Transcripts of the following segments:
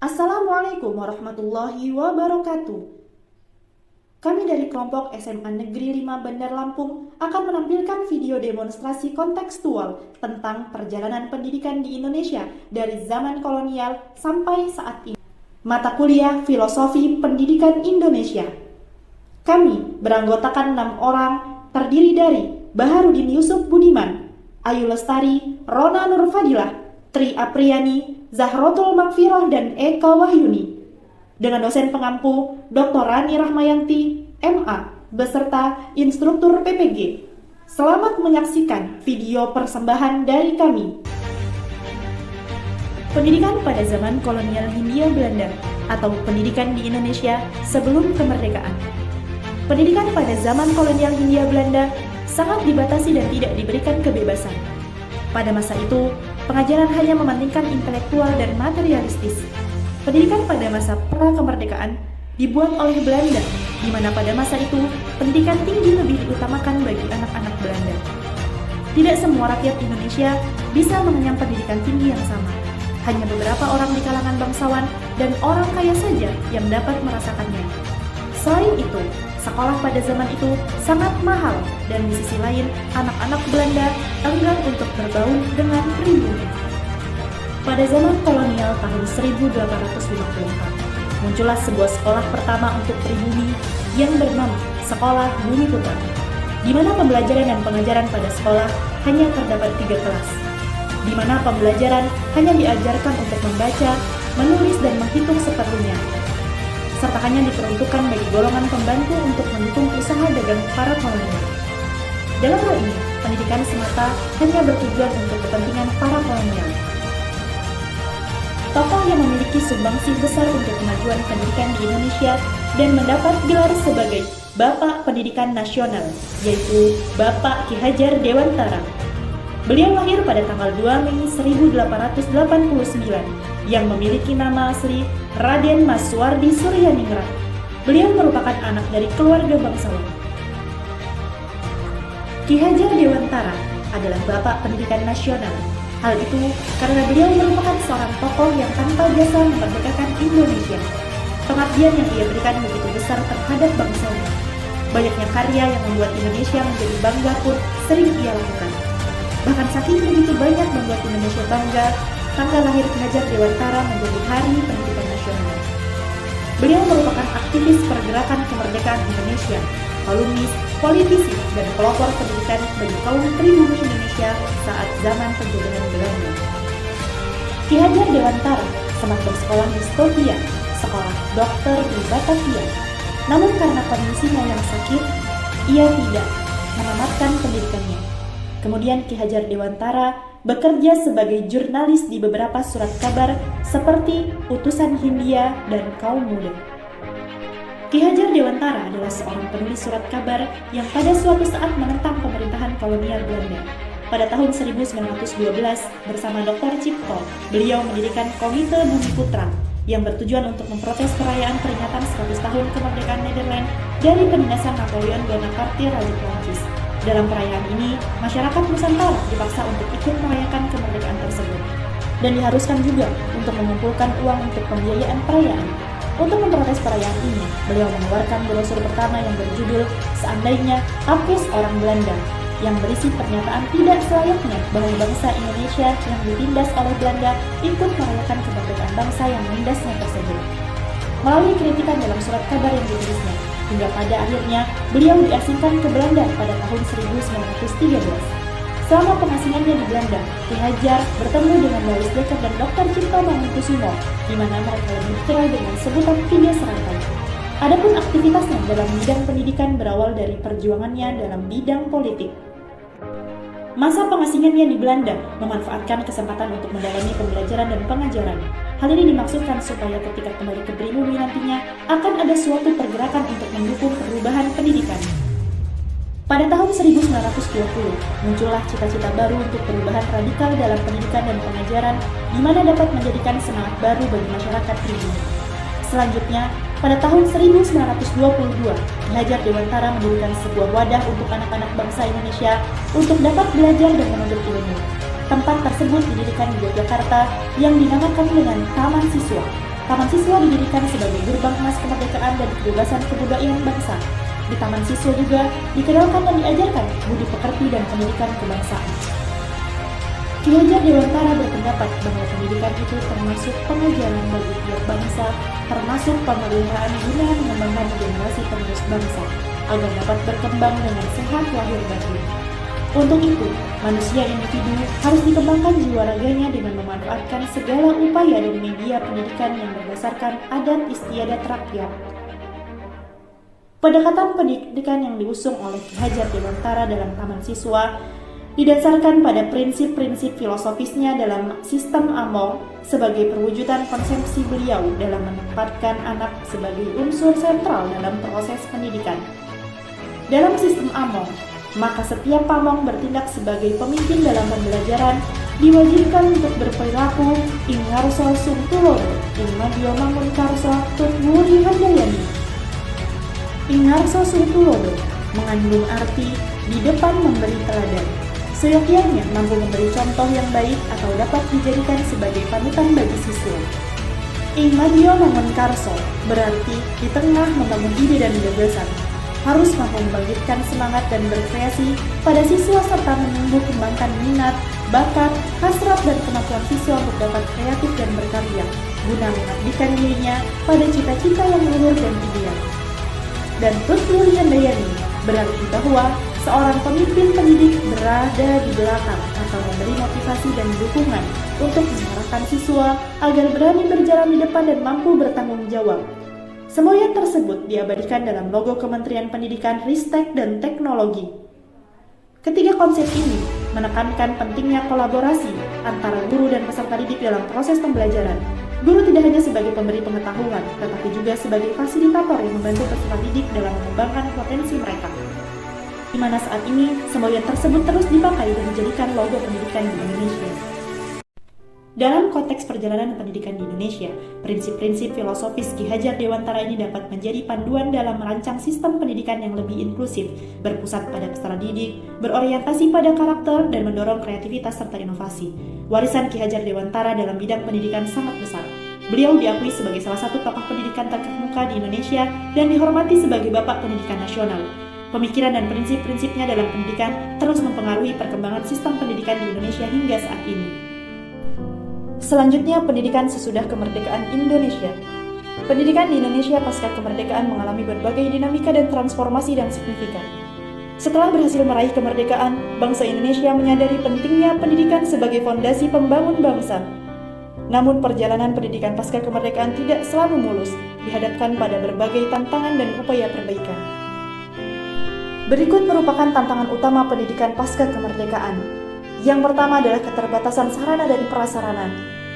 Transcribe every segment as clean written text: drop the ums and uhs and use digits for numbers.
Assalamualaikum warahmatullahi wabarakatuh. Kami dari kelompok SMA Negeri 5 Bandar Lampung akan menampilkan video demonstrasi kontekstual tentang perjalanan pendidikan di Indonesia dari zaman kolonial sampai saat ini. Mata kuliah Filosofi Pendidikan Indonesia. Kami beranggotakan 6 orang, terdiri dari Baharudin Yusuf Budiman, Ayu Lestari, Rona Nur Fadilah, Tri Apriani, Zahrotul Magfirah, dan Eka Wahyuni. Dengan dosen pengampu Dr. Rani Rahmayanti, MA, beserta instruktur PPG. Selamat menyaksikan video persembahan dari kami. Pendidikan pada zaman kolonial Hindia Belanda atau pendidikan di Indonesia sebelum kemerdekaan. Pendidikan pada zaman kolonial Hindia Belanda sangat dibatasi dan tidak diberikan kebebasan. Pada masa itu, pengajaran hanya mementingkan intelektual dan materialistis. Pendidikan pada masa pra-kemerdekaan dibuat oleh Belanda, di mana pada masa itu pendidikan tinggi lebih diutamakan bagi anak-anak Belanda. Tidak semua rakyat Indonesia bisa mengenyam pendidikan tinggi yang sama. Hanya beberapa orang di kalangan bangsawan dan orang kaya saja yang dapat merasakannya. Selain itu, sekolah pada zaman itu sangat mahal dan di sisi lain anak-anak Belanda enggan untuk bergaul dengan pribumi. Pada zaman kolonial tahun 1854, muncullah sebuah sekolah pertama untuk pribumi yang bernama Sekolah Bumi Putra, di mana pembelajaran dan pengajaran pada sekolah hanya terdapat 3 kelas, di mana pembelajaran hanya diajarkan untuk membaca, menulis, dan menghitung seperlunya, serta hanya diperuntukkan bagi golongan pembantu untuk mendukung usaha dagang para kolonial. Dalam hal ini, pendidikan semata hanya bertujuan untuk kepentingan para kolonial. Tokoh yang memiliki sumbangsi besar untuk kemajuan pendidikan di Indonesia dan mendapat gelar sebagai Bapak Pendidikan Nasional, yaitu Bapak Ki Hajar Dewantara. Beliau lahir pada tanggal 2 Mei 1889 yang memiliki nama asli Raden Mas Suwardi Suryaningrat. Beliau merupakan anak dari keluarga bangsawan. Ki Hajar Dewantara adalah Bapak Pendidikan Nasional. Hal itu karena beliau merupakan seorang tokoh yang tanpa jasa memerdekakan Indonesia. Pengabdian yang ia berikan begitu besar terhadap bangsawan. Banyaknya karya yang membuat Indonesia menjadi bangga pun sering ia lakukan. Bahkan saking begitu banyak membuat Indonesia bangga, tanggal lahir Ki Hajar Dewantara menjadi Hari Pendidikan Nasional. Beliau merupakan aktivis pergerakan kemerdekaan Indonesia, kolumnis, politisi, dan pelopor pendidikan bagi kaum pribumi Indonesia saat zaman penjajahan Belanda. Ki Hajar Dewantara sempat bersekolah di Stovia, sekolah dokter di Batavia. Namun karena kondisinya yang sakit, ia tidak menamatkan pendidikannya. Kemudian Ki Hajar Dewantara bekerja sebagai jurnalis di beberapa surat kabar seperti Utusan Hindia dan Kaum Muda. Ki Hajar Dewantara adalah seorang penulis surat kabar yang pada suatu saat menentang pemerintahan kolonial Belanda. Pada tahun 1912, bersama Dr. Cipto, beliau mendirikan Komite Bumi Putra yang bertujuan untuk memprotes perayaan peringatan 100 tahun kemerdekaan Nederland dari penindasan Napoleon Bonaparte Raja Prancis. Dalam perayaan ini, masyarakat Nusantara dipaksa untuk ikut merayakan kemerdekaan tersebut dan diharuskan juga untuk mengumpulkan uang untuk pembiayaan perayaan. Untuk memprotes perayaan ini, beliau mengeluarkan brosur pertama yang berjudul Seandainya Hapus Orang Belanda, yang berisi pernyataan tidak selayaknya bahwa bangsa Indonesia yang ditindas oleh Belanda ikut merayakan kemerdekaan bangsa yang menindasnya tersebut. Melalui kritikan dalam surat kabar yang ditulisnya, hingga pada akhirnya beliau diasingkan ke Belanda pada tahun 1913. Selama pengasingannya di Belanda, Ki Hajar bertemu dengan Louis Dekker dan Dr. Cipto Mangunkusumo, di mana mereka lebih dikenal dengan sebutan Tiga Serangkai. Adapun aktivitasnya dalam bidang pendidikan berawal dari perjuangannya dalam bidang politik. Masa pengasingannya di Belanda memanfaatkan kesempatan untuk mendalami pembelajaran dan pengajaran. Hal ini dimaksudkan supaya ketika kembali ke pribumi nantinya akan ada suatu pergerakan untuk mendukung perubahan pendidikan. Pada tahun 1920, muncullah cita-cita baru untuk perubahan radikal dalam pendidikan dan pengajaran, di mana dapat menjadikan semangat baru bagi masyarakat pribumi. Selanjutnya, pada tahun 1922, Ki Hajar Dewantara mendirikan sebuah wadah untuk anak-anak bangsa Indonesia untuk dapat belajar dan menuntut ilmu. Tempat tersebut didirikan di Yogyakarta yang dinamakan dengan Taman Siswa. Taman Siswa didirikan sebagai gerbang emas kemerdekaan dan kebebasan kebudayaan bangsa. Di Taman Siswa juga dikenalkan dan diajarkan budi pekerti dan pendidikan kebangsaan. Ki Hajar Dewantara berpendapat bahwa pendidikan itu termasuk pengajaran bagi tiap bangsa, termasuk pemeliharaan guna mengembangkan generasi penerus bangsa, agar dapat berkembang dengan sehat lahir batin. Untuk itu, manusia individu harus dikembangkan jiwa raganya dengan memanfaatkan segala upaya dan media pendidikan yang berdasarkan adat istiadat rakyat. Pendekatan pendidikan yang diusung oleh Ki Hajar Dewantara dalam Taman Siswa didasarkan pada prinsip-prinsip filosofisnya dalam sistem Among sebagai perwujudan konsepsi beliau dalam menempatkan anak sebagai unsur sentral dalam proses pendidikan. Dalam sistem Among, maka setiap pamong bertindak sebagai pemimpin dalam pembelajaran diwajibkan untuk berperilaku ingarso sungtulodo ingmadio mangunkarso tutwuri handayani. Ingarso sungtulodo mengandung arti di depan memberi teladan. Seyogyanya mampu memberi contoh yang baik atau dapat dijadikan sebagai panutan bagi siswa. Ingmadio mangunkarso berarti di tengah membangun ide dan gagasan. Harus mampu membangkitkan semangat dan berkreasi pada siswa serta menumbuh kembangkan minat, bakat, hasrat dan kemampuan siswa untuk dapat kreatif dan berkarya guna mengabdikan dirinya pada cita-cita yang luhur dan ideal. Dan tutwuri handayani berarti bahwa seorang pemimpin pendidik berada di belakang atau memberi motivasi dan dukungan untuk mengarahkan siswa agar berani berjalan di depan dan mampu bertanggung jawab. Semua yang tersebut diabadikan dalam logo Kementerian Pendidikan, Ristek, dan Teknologi. Ketiga konsep ini menekankan pentingnya kolaborasi antara guru dan peserta didik dalam proses pembelajaran. Guru tidak hanya sebagai pemberi pengetahuan, tetapi juga sebagai fasilitator yang membantu peserta didik dalam mengembangkan potensi mereka. Di mana saat ini, semboyan tersebut terus dipakai dan dijadikan logo pendidikan di Indonesia. Dalam konteks perjalanan pendidikan di Indonesia, prinsip-prinsip filosofis Ki Hajar Dewantara ini dapat menjadi panduan dalam merancang sistem pendidikan yang lebih inklusif, berpusat pada peserta didik, berorientasi pada karakter, dan mendorong kreativitas serta inovasi. Warisan Ki Hajar Dewantara dalam bidang pendidikan sangat besar. Beliau diakui sebagai salah satu tokoh pendidikan terkemuka di Indonesia dan dihormati sebagai Bapak Pendidikan Nasional. Pemikiran dan prinsip-prinsipnya dalam pendidikan terus mempengaruhi perkembangan sistem pendidikan di Indonesia hingga saat ini. Selanjutnya, pendidikan sesudah kemerdekaan Indonesia. Pendidikan di Indonesia pasca kemerdekaan mengalami berbagai dinamika dan transformasi yang signifikan. Setelah berhasil meraih kemerdekaan, bangsa Indonesia menyadari pentingnya pendidikan sebagai fondasi pembangun bangsa. Namun, perjalanan pendidikan pasca kemerdekaan tidak selalu mulus, dihadapkan pada berbagai tantangan dan upaya perbaikan. Berikut merupakan tantangan utama pendidikan pasca kemerdekaan. Yang pertama adalah keterbatasan sarana dan prasarana,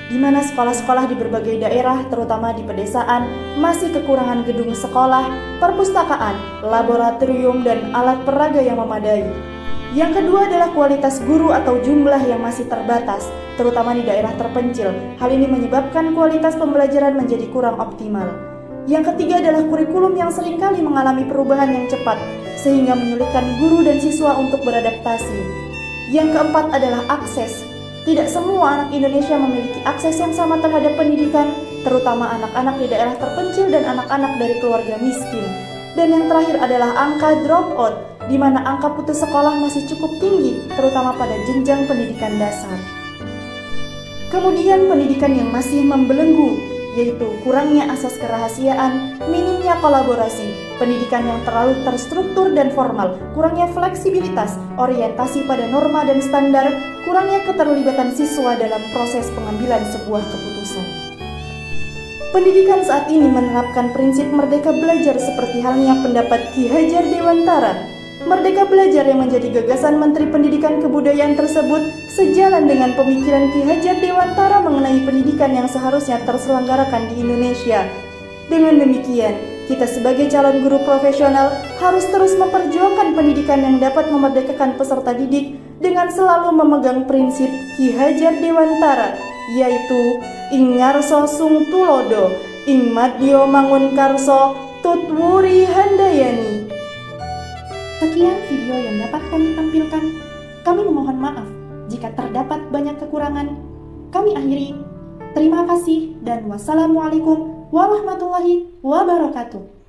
di mana sekolah-sekolah di berbagai daerah, terutama di pedesaan, masih kekurangan gedung sekolah, perpustakaan, laboratorium, dan alat peraga yang memadai. Yang kedua adalah kualitas guru atau jumlah yang masih terbatas, terutama di daerah terpencil. Hal ini menyebabkan kualitas pembelajaran menjadi kurang optimal. Yang ketiga adalah kurikulum yang seringkali mengalami perubahan yang cepat, sehingga menyulitkan guru dan siswa untuk beradaptasi. Yang keempat adalah akses. Tidak semua anak Indonesia memiliki akses yang sama terhadap pendidikan, terutama anak-anak di daerah terpencil dan anak-anak dari keluarga miskin. Dan yang terakhir adalah angka dropout, di mana angka putus sekolah masih cukup tinggi, terutama pada jenjang pendidikan dasar. Kemudian pendidikan yang masih membelenggu, yaitu kurangnya asas kerahasiaan, minimnya kolaborasi, pendidikan yang terlalu terstruktur dan formal, kurangnya fleksibilitas, orientasi pada norma dan standar, kurangnya keterlibatan siswa dalam proses pengambilan sebuah keputusan. Pendidikan saat ini menerapkan prinsip merdeka belajar seperti halnya pendapat Ki Hajar Dewantara. Merdeka belajar yang menjadi gagasan Menteri Pendidikan Kebudayaan tersebut sejalan dengan pemikiran Ki Hajar Dewantara mengenai pendidikan yang seharusnya terselenggarakan di Indonesia. Dengan demikian, kita sebagai calon guru profesional harus terus memperjuangkan pendidikan yang dapat memerdekakan peserta didik dengan selalu memegang prinsip Ki Hajar Dewantara, yaitu Ingarso Sungtulodo, Ingmadio Mangunkarso, Tutwuri Handayani. Sekian video yang dapat kami tampilkan. Kami memohon maaf jika terdapat banyak kekurangan. Kami akhiri. Terima kasih dan wassalamualaikum warahmatullahi wabarakatuh.